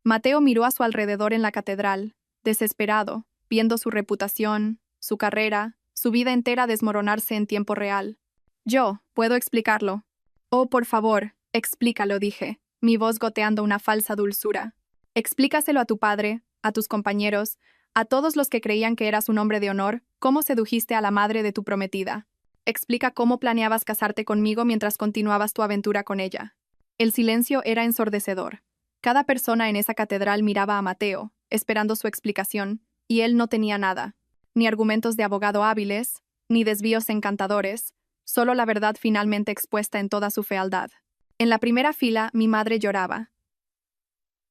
Mateo miró a su alrededor en la catedral, desesperado, viendo su reputación, su carrera, su vida entera desmoronarse en tiempo real. Yo, puedo explicarlo. Oh, por favor, explícalo, dije, mi voz goteando una falsa dulzura. Explícaselo a tu padre, a tus compañeros, a todos los que creían que eras un hombre de honor, cómo sedujiste a la madre de tu prometida. Explica cómo planeabas casarte conmigo mientras continuabas tu aventura con ella. El silencio era ensordecedor. Cada persona en esa catedral miraba a Mateo, esperando su explicación, y él no tenía nada. Ni argumentos de abogado hábiles, ni desvíos encantadores, solo la verdad finalmente expuesta en toda su fealdad. En la primera fila, mi madre lloraba.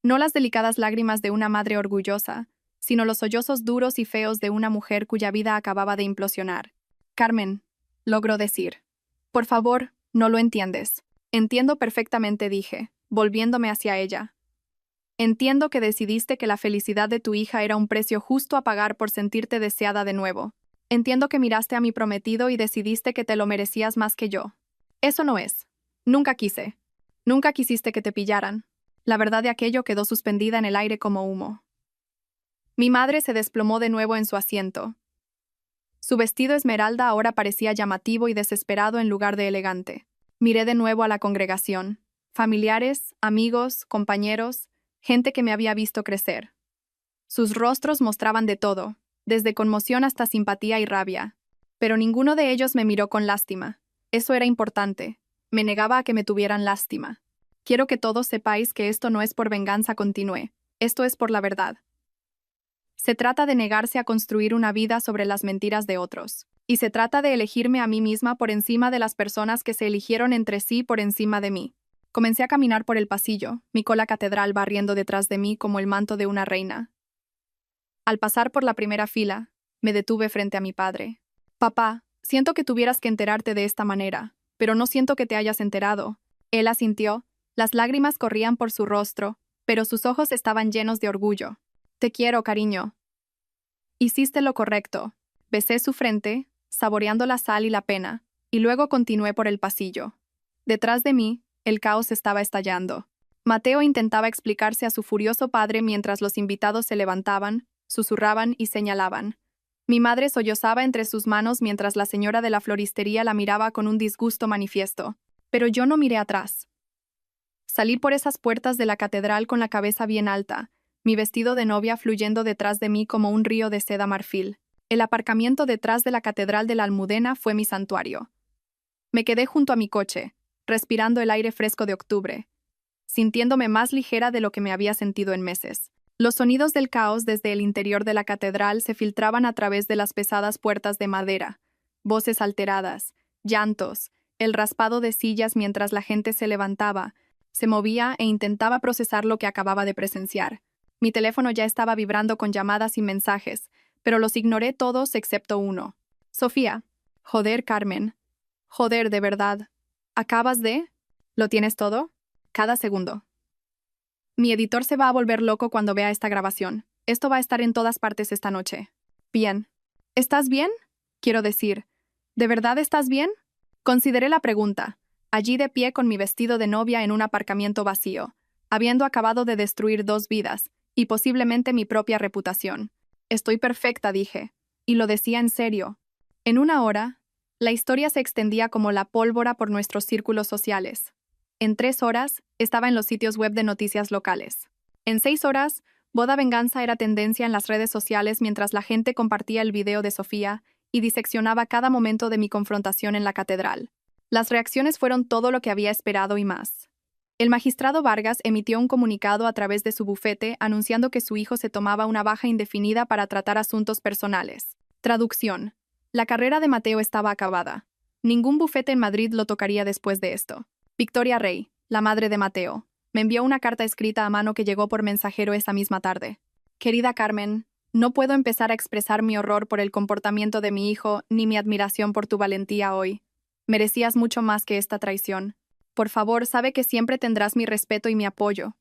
No las delicadas lágrimas de una madre orgullosa, sino los sollozos duros y feos de una mujer cuya vida acababa de implosionar. Carmen, logró decir. Por favor, no lo entiendes. Entiendo perfectamente, dije, volviéndome hacia ella. Entiendo que decidiste que la felicidad de tu hija era un precio justo a pagar por sentirte deseada de nuevo. Entiendo que miraste a mi prometido y decidiste que te lo merecías más que yo. Eso no es. Nunca quise. Nunca quisiste que te pillaran. La verdad de aquello quedó suspendida en el aire como humo. Mi madre se desplomó de nuevo en su asiento. Su vestido esmeralda ahora parecía llamativo y desesperado en lugar de elegante. Miré de nuevo a la congregación. Familiares, amigos, compañeros, gente que me había visto crecer. Sus rostros mostraban de todo, desde conmoción hasta simpatía y rabia. Pero ninguno de ellos me miró con lástima. Eso era importante. Me negaba a que me tuvieran lástima. Quiero que todos sepáis que esto no es por venganza, continué. Esto es por la verdad. Se trata de negarse a construir una vida sobre las mentiras de otros. Y se trata de elegirme a mí misma por encima de las personas que se eligieron entre sí por encima de mí. Comencé a caminar por el pasillo, mi cola catedral barriendo detrás de mí como el manto de una reina. Al pasar por la primera fila, me detuve frente a mi padre. Papá, siento que tuvieras que enterarte de esta manera, pero no siento que te hayas enterado. Él asintió, las lágrimas corrían por su rostro, pero sus ojos estaban llenos de orgullo. Te quiero, cariño. Hiciste lo correcto. Besé su frente, saboreando la sal y la pena, y luego continué por el pasillo. Detrás de mí, el caos estaba estallando. Mateo intentaba explicarse a su furioso padre mientras los invitados se levantaban, susurraban y señalaban. Mi madre sollozaba entre sus manos mientras la señora de la floristería la miraba con un disgusto manifiesto. Pero yo no miré atrás. Salí por esas puertas de la catedral con la cabeza bien alta, mi vestido de novia fluyendo detrás de mí como un río de seda marfil. El aparcamiento detrás de la catedral de la Almudena fue mi santuario. Me quedé junto a mi coche, respirando el aire fresco de octubre, sintiéndome más ligera de lo que me había sentido en meses. Los sonidos del caos desde el interior de la catedral se filtraban a través de las pesadas puertas de madera, voces alteradas, llantos, el raspado de sillas mientras la gente se levantaba, Se movía e intentaba procesar lo que acababa de presenciar. Mi teléfono ya estaba vibrando con llamadas y mensajes, pero los ignoré todos excepto uno. Sofía. Joder, Carmen. Joder, de verdad. ¿Acabas de? ¿Lo tienes todo? Cada segundo. Mi editor se va a volver loco cuando vea esta grabación. Esto va a estar en todas partes esta noche. Bien. ¿Estás bien? Quiero decir, ¿de verdad estás bien? Consideré la pregunta, allí de pie con mi vestido de novia en un aparcamiento vacío, habiendo acabado de destruir 2 vidas, y posiblemente mi propia reputación. Estoy perfecta, dije. Y lo decía en serio. En una hora, la historia se extendía como la pólvora por nuestros círculos sociales. En 3 horas, estaba en los sitios web de noticias locales. En 6 horas, Boda Venganza era tendencia en las redes sociales mientras la gente compartía el video de Sofía y diseccionaba cada momento de mi confrontación en la catedral. Las reacciones fueron todo lo que había esperado y más. El magistrado Vargas emitió un comunicado a través de su bufete anunciando que su hijo se tomaba una baja indefinida para tratar asuntos personales. Traducción. La carrera de Mateo estaba acabada. Ningún bufete en Madrid lo tocaría después de esto. Victoria Rey, la madre de Mateo, me envió una carta escrita a mano que llegó por mensajero esa misma tarde. Querida Carmen, no puedo empezar a expresar mi horror por el comportamiento de mi hijo ni mi admiración por tu valentía hoy. Merecías mucho más que esta traición. Por favor, sabe que siempre tendrás mi respeto y mi apoyo.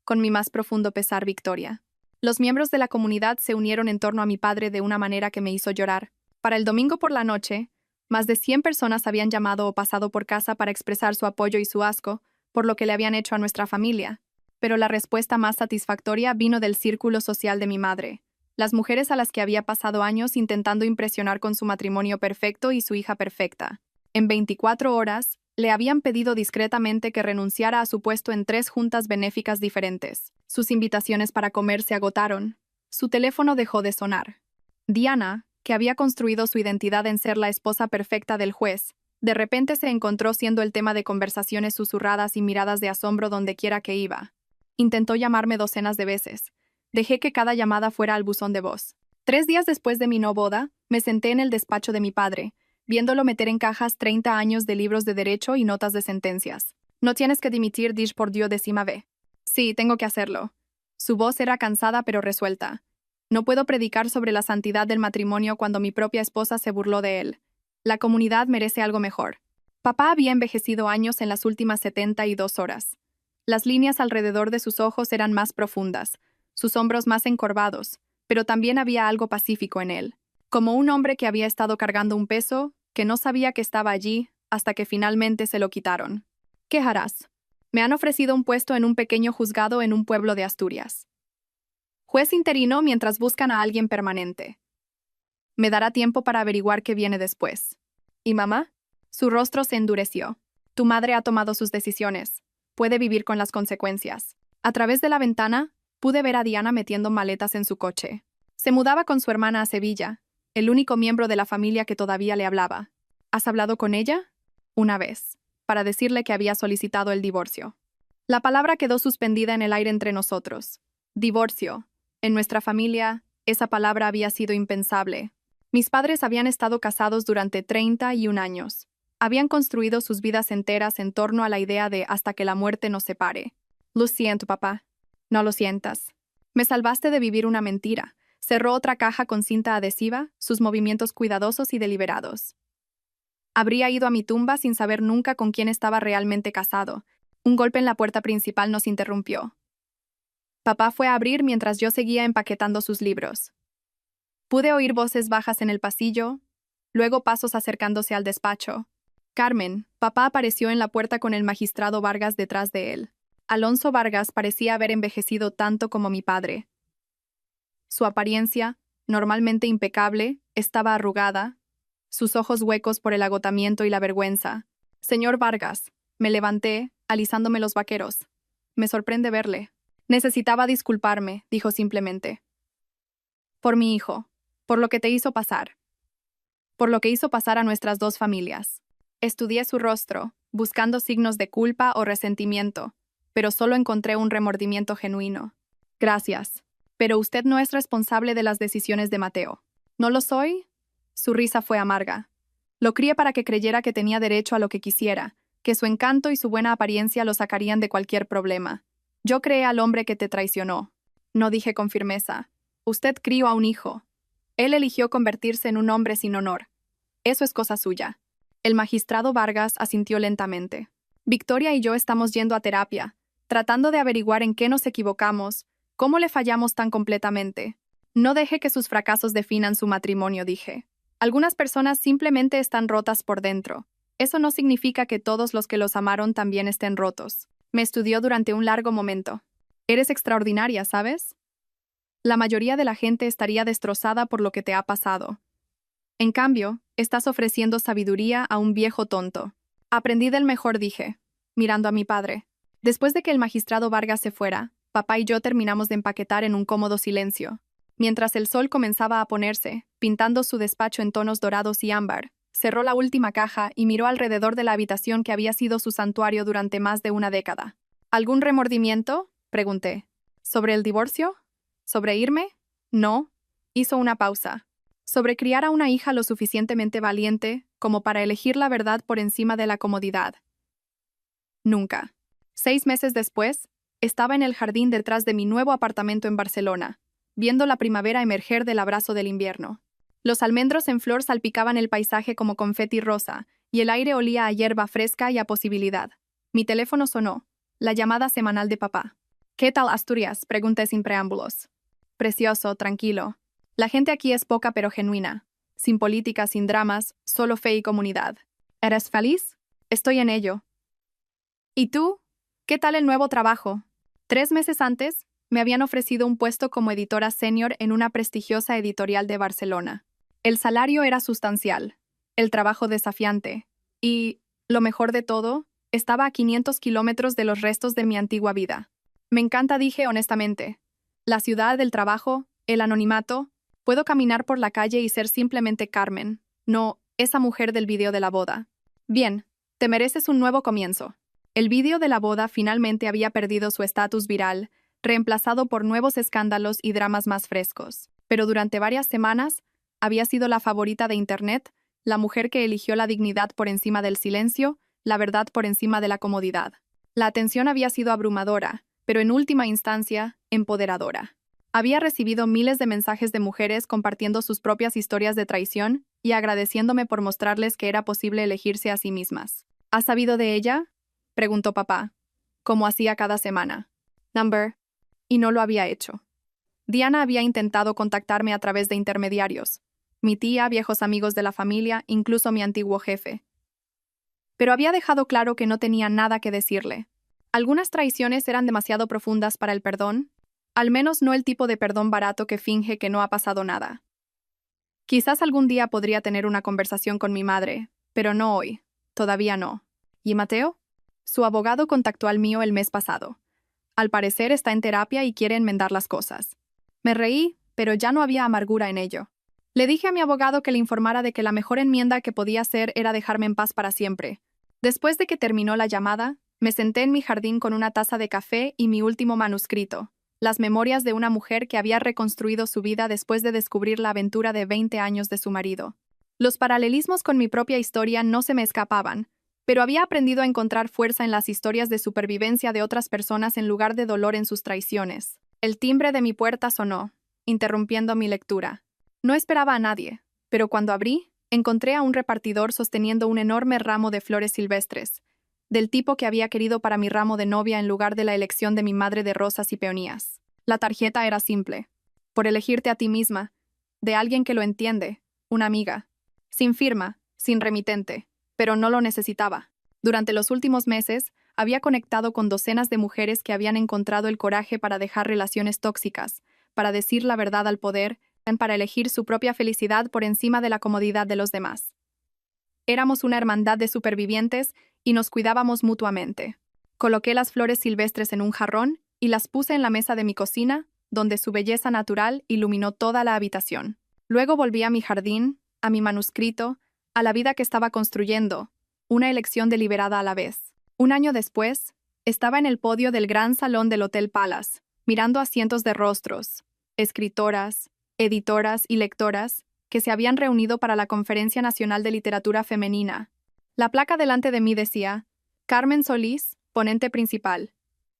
Con mi más profundo pesar, Victoria. Los miembros de la comunidad se unieron en torno a mi padre de una manera que me hizo llorar. Para el domingo por la noche, más de 100 personas habían llamado o pasado por casa para expresar su apoyo y su asco por lo que le habían hecho a nuestra familia. Pero la respuesta más satisfactoria vino del círculo social de mi madre. Las mujeres a las que había pasado años intentando impresionar con su matrimonio perfecto y su hija perfecta. En 24 horas, le habían pedido discretamente que renunciara a su puesto en 3 juntas benéficas diferentes. Sus invitaciones para comer se agotaron. Su teléfono dejó de sonar. Diana, que había construido su identidad en ser la esposa perfecta del juez, de repente se encontró siendo el tema de conversaciones susurradas y miradas de asombro dondequiera que iba. Intentó llamarme docenas de veces. Dejé que cada llamada fuera al buzón de voz. 3 días después de mi no boda, me senté en el despacho de mi padre, viéndolo meter en cajas 30 años de libros de derecho y notas de sentencias. No tienes que dimitir, dish por Dios décima vez. Sí, tengo que hacerlo. Su voz era cansada pero resuelta. No puedo predicar sobre la santidad del matrimonio cuando mi propia esposa se burló de él. La comunidad merece algo mejor. Papá había envejecido años en las últimas 72 horas. Las líneas alrededor de sus ojos eran más profundas, sus hombros más encorvados, pero también había algo pacífico en él. Como un hombre que había estado cargando un peso, que no sabía que estaba allí, hasta que finalmente se lo quitaron. ¿Qué harás? Me han ofrecido un puesto en un pequeño juzgado en un pueblo de Asturias. Juez interino mientras buscan a alguien permanente. Me dará tiempo para averiguar qué viene después. ¿Y mamá? Su rostro se endureció. Tu madre ha tomado sus decisiones. Puede vivir con las consecuencias. A través de la ventana, pude ver a Diana metiendo maletas en su coche. Se mudaba con su hermana a Sevilla, el único miembro de la familia que todavía le hablaba. ¿Has hablado con ella? Una vez, para decirle que había solicitado el divorcio. La palabra quedó suspendida en el aire entre nosotros. Divorcio. En nuestra familia, esa palabra había sido impensable. Mis padres habían estado casados durante 31 años. Habían construido sus vidas enteras en torno a la idea de hasta que la muerte nos separe. Lo siento, papá. No lo sientas. Me salvaste de vivir una mentira. Cerró otra caja con cinta adhesiva, sus movimientos cuidadosos y deliberados. Habría ido a mi tumba sin saber nunca con quién estaba realmente casado. Un golpe en la puerta principal nos interrumpió. Papá fue a abrir mientras yo seguía empaquetando sus libros. Pude oír voces bajas en el pasillo, luego pasos acercándose al despacho. Carmen, papá apareció en la puerta con el magistrado Vargas detrás de él. Alonso Vargas parecía haber envejecido tanto como mi padre. Su apariencia, normalmente impecable, estaba arrugada, sus ojos huecos por el agotamiento y la vergüenza. Señor Vargas, me levanté, alisándome los vaqueros. Me sorprende verle. Necesitaba disculparme, dijo simplemente. Por mi hijo, por lo que te hizo pasar. Por lo que hizo pasar a nuestras 2 familias. Estudié su rostro, buscando signos de culpa o resentimiento, pero solo encontré un remordimiento genuino. Gracias. Pero usted no es responsable de las decisiones de Mateo. ¿No lo soy? Su risa fue amarga. Lo crié para que creyera que tenía derecho a lo que quisiera, que su encanto y su buena apariencia lo sacarían de cualquier problema. Yo creé al hombre que te traicionó. No dije con firmeza. Usted crió a un hijo. Él eligió convertirse en un hombre sin honor. Eso es cosa suya. El magistrado Vargas asintió lentamente. Victoria y yo estamos yendo a terapia, tratando de averiguar en qué nos equivocamos, cómo le fallamos tan completamente. No deje que sus fracasos definan su matrimonio, dije. Algunas personas simplemente están rotas por dentro. Eso no significa que todos los que los amaron también estén rotos. Me estudió durante un largo momento. Eres extraordinaria, ¿sabes? La mayoría de la gente estaría destrozada por lo que te ha pasado. En cambio, estás ofreciendo sabiduría a un viejo tonto. Aprendí del mejor, dije, mirando a mi padre. Después de que el magistrado Vargas se fuera, papá y yo terminamos de empaquetar en un cómodo silencio. Mientras el sol comenzaba a ponerse, pintando su despacho en tonos dorados y ámbar, cerró la última caja y miró alrededor de la habitación que había sido su santuario durante más de una década. ¿Algún remordimiento?, pregunté. ¿Sobre el divorcio? ¿Sobre irme? No. Hizo una pausa. Sobre criar a una hija lo suficientemente valiente como para elegir la verdad por encima de la comodidad. Nunca. 6 meses después, estaba en el jardín detrás de mi nuevo apartamento en Barcelona, viendo la primavera emerger del abrazo del invierno. Los almendros en flor salpicaban el paisaje como confeti rosa, y el aire olía a hierba fresca y a posibilidad. Mi teléfono sonó, la llamada semanal de papá. ¿Qué tal Asturias?, pregunté sin preámbulos. Precioso, tranquilo. La gente aquí es poca pero genuina. Sin política, sin dramas, solo fe y comunidad. ¿Eres feliz? Estoy en ello. ¿Y tú? ¿Qué tal el nuevo trabajo? 3 meses antes, me habían ofrecido un puesto como editora senior en una prestigiosa editorial de Barcelona. El salario era sustancial, el trabajo desafiante, y, lo mejor de todo, estaba a 500 kilómetros de los restos de mi antigua vida. Me encanta, dije honestamente. La ciudad, el trabajo, el anonimato. Puedo caminar por la calle y ser simplemente Carmen, no esa mujer del vídeo de la boda. Bien, te mereces un nuevo comienzo. El vídeo de la boda finalmente había perdido su estatus viral, reemplazado por nuevos escándalos y dramas más frescos. Pero durante varias semanas, había sido la favorita de Internet, la mujer que eligió la dignidad por encima del silencio, la verdad por encima de la comodidad. La atención había sido abrumadora, pero en última instancia, empoderadora. Había recibido miles de mensajes de mujeres compartiendo sus propias historias de traición y agradeciéndome por mostrarles que era posible elegirse a sí mismas. ¿Has sabido de ella?, preguntó papá, como hacía cada semana. Y no lo había hecho. Diana había intentado contactarme a través de intermediarios. Mi tía, viejos amigos de la familia, incluso mi antiguo jefe. Pero había dejado claro que no tenía nada que decirle. Algunas traiciones eran demasiado profundas para el perdón, al menos no el tipo de perdón barato que finge que no ha pasado nada. Quizás algún día podría tener una conversación con mi madre, pero no hoy. Todavía no. ¿Y Mateo? Su abogado contactó al mío el mes pasado. Al parecer está en terapia y quiere enmendar las cosas. Me reí, pero ya no había amargura en ello. Le dije a mi abogado que le informara de que la mejor enmienda que podía hacer era dejarme en paz para siempre. Después de que terminó la llamada, me senté en mi jardín con una taza de café y mi último manuscrito, las memorias de una mujer que había reconstruido su vida después de descubrir la aventura de 20 años de su marido. Los paralelismos con mi propia historia no se me escapaban, pero había aprendido a encontrar fuerza en las historias de supervivencia de otras personas en lugar de dolor en sus traiciones. El timbre de mi puerta sonó, interrumpiendo mi lectura. No esperaba a nadie, pero cuando abrí, encontré a un repartidor sosteniendo un enorme ramo de flores silvestres, del tipo que había querido para mi ramo de novia en lugar de la elección de mi madre de rosas y peonías. La tarjeta era simple. Por elegirte a ti misma, de alguien que lo entiende, una amiga. Sin firma, sin remitente, pero no lo necesitaba. Durante los últimos meses, había conectado con docenas de mujeres que habían encontrado el coraje para dejar relaciones tóxicas, para decir la verdad al poder, para elegir su propia felicidad por encima de la comodidad de los demás. Éramos una hermandad de supervivientes y nos cuidábamos mutuamente. Coloqué las flores silvestres en un jarrón y las puse en la mesa de mi cocina, donde su belleza natural iluminó toda la habitación. Luego volví a mi jardín, a mi manuscrito, a la vida que estaba construyendo, una elección deliberada a la vez. Un año después, estaba en el podio del gran salón del Hotel Palace, mirando a cientos de rostros, escritoras, editoras y lectoras, que se habían reunido para la Conferencia Nacional de Literatura Femenina. La placa delante de mí decía, Carmen Solís, ponente principal.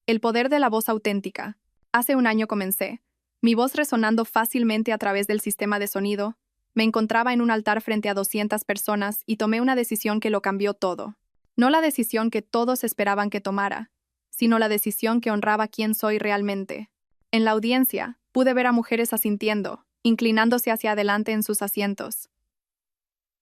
El poder de la voz auténtica. Hace un año comencé. Mi voz resonando fácilmente a través del sistema de sonido. Me encontraba en un altar frente a 200 personas y tomé una decisión que lo cambió todo. No la decisión que todos esperaban que tomara, sino la decisión que honraba quién soy realmente. En la audiencia, pude ver a mujeres asintiendo, inclinándose hacia adelante en sus asientos.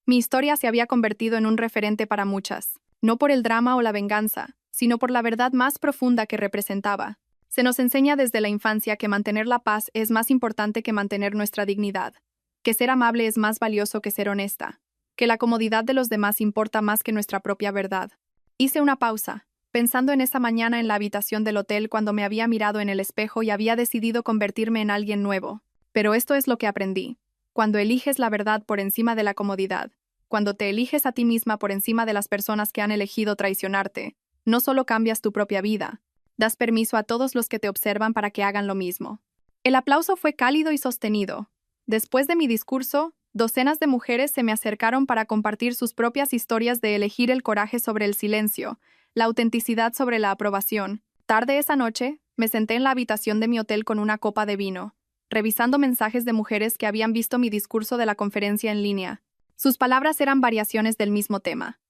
Mi historia se había convertido en un referente para muchas, no por el drama o la venganza, sino por la verdad más profunda que representaba. Se nos enseña desde la infancia que mantener la paz es más importante que mantener nuestra dignidad, que ser amable es más valioso que ser honesta, que la comodidad de los demás importa más que nuestra propia verdad. Hice una pausa, pensando en esa mañana en la habitación del hotel cuando me había mirado en el espejo y había decidido convertirme en alguien nuevo. Pero esto es lo que aprendí. Cuando eliges la verdad por encima de la comodidad, cuando te eliges a ti misma por encima de las personas que han elegido traicionarte, no solo cambias tu propia vida, das permiso a todos los que te observan para que hagan lo mismo. El aplauso fue cálido y sostenido. Después de mi discurso, docenas de mujeres se me acercaron para compartir sus propias historias de elegir el coraje sobre el silencio, la autenticidad sobre la aprobación. Tarde esa noche, me senté en la habitación de mi hotel con una copa de vino, revisando mensajes de mujeres que habían visto mi discurso de la conferencia en línea. Sus palabras eran variaciones del mismo tema.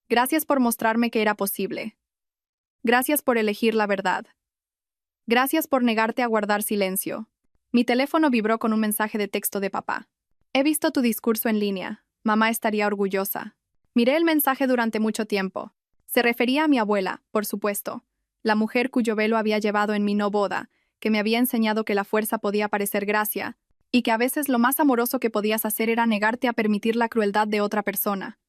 Gracias por mostrarme que era posible. Gracias por elegir la verdad. Gracias por negarte a guardar silencio. Mi teléfono vibró con un mensaje de texto de papá. He visto tu discurso en línea. Mamá estaría orgullosa. Miré el mensaje durante mucho tiempo. Se refería a mi abuela, por supuesto, la mujer cuyo velo había llevado en mi no boda, que me había enseñado que la fuerza podía parecer gracia, y que a veces lo más amoroso que podías hacer era negarte a permitir la crueldad de otra persona.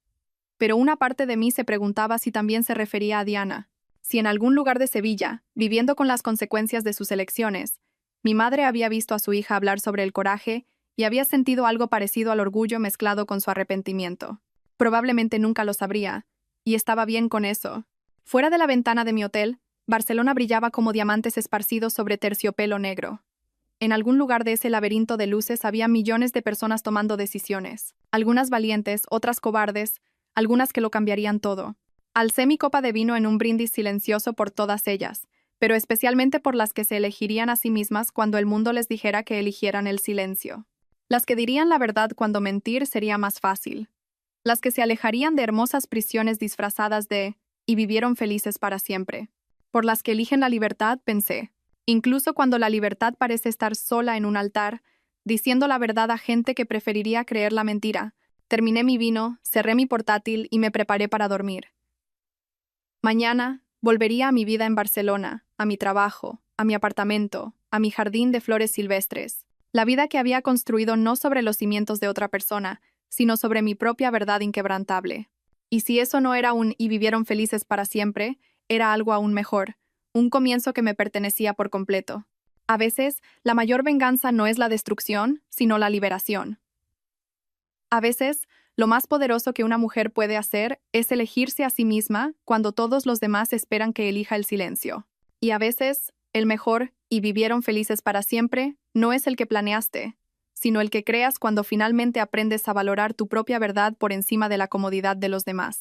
Pero una parte de mí se preguntaba si también se refería a Diana, si en algún lugar de Sevilla, viviendo con las consecuencias de sus elecciones, mi madre había visto a su hija hablar sobre el coraje y había sentido algo parecido al orgullo mezclado con su arrepentimiento. Probablemente nunca lo sabría, y estaba bien con eso. Fuera de la ventana de mi hotel, Barcelona brillaba como diamantes esparcidos sobre terciopelo negro. En algún lugar de ese laberinto de luces había millones de personas tomando decisiones, algunas valientes, otras cobardes, algunas que lo cambiarían todo. Alcé mi copa de vino en un brindis silencioso por todas ellas, pero especialmente por las que se elegirían a sí mismas cuando el mundo les dijera que eligieran el silencio. Las que dirían la verdad cuando mentir sería más fácil. Las que se alejarían de hermosas prisiones disfrazadas de y vivieron felices para siempre. Por las que eligen la libertad, pensé. Incluso cuando la libertad parece estar sola en un altar, diciendo la verdad a gente que preferiría creer la mentira. Terminé mi vino, cerré mi portátil y me preparé para dormir. Mañana, volvería a mi vida en Barcelona, a mi trabajo, a mi apartamento, a mi jardín de flores silvestres. La vida que había construido no sobre los cimientos de otra persona, sino sobre mi propia verdad inquebrantable. Y si eso no era un y vivieron felices para siempre, era algo aún mejor, un comienzo que me pertenecía por completo. A veces, la mayor venganza no es la destrucción, sino la liberación. A veces, lo más poderoso que una mujer puede hacer es elegirse a sí misma cuando todos los demás esperan que elija el silencio. Y a veces, el mejor y vivieron felices para siempre no es el que planeaste, sino el que creas cuando finalmente aprendes a valorar tu propia verdad por encima de la comodidad de los demás.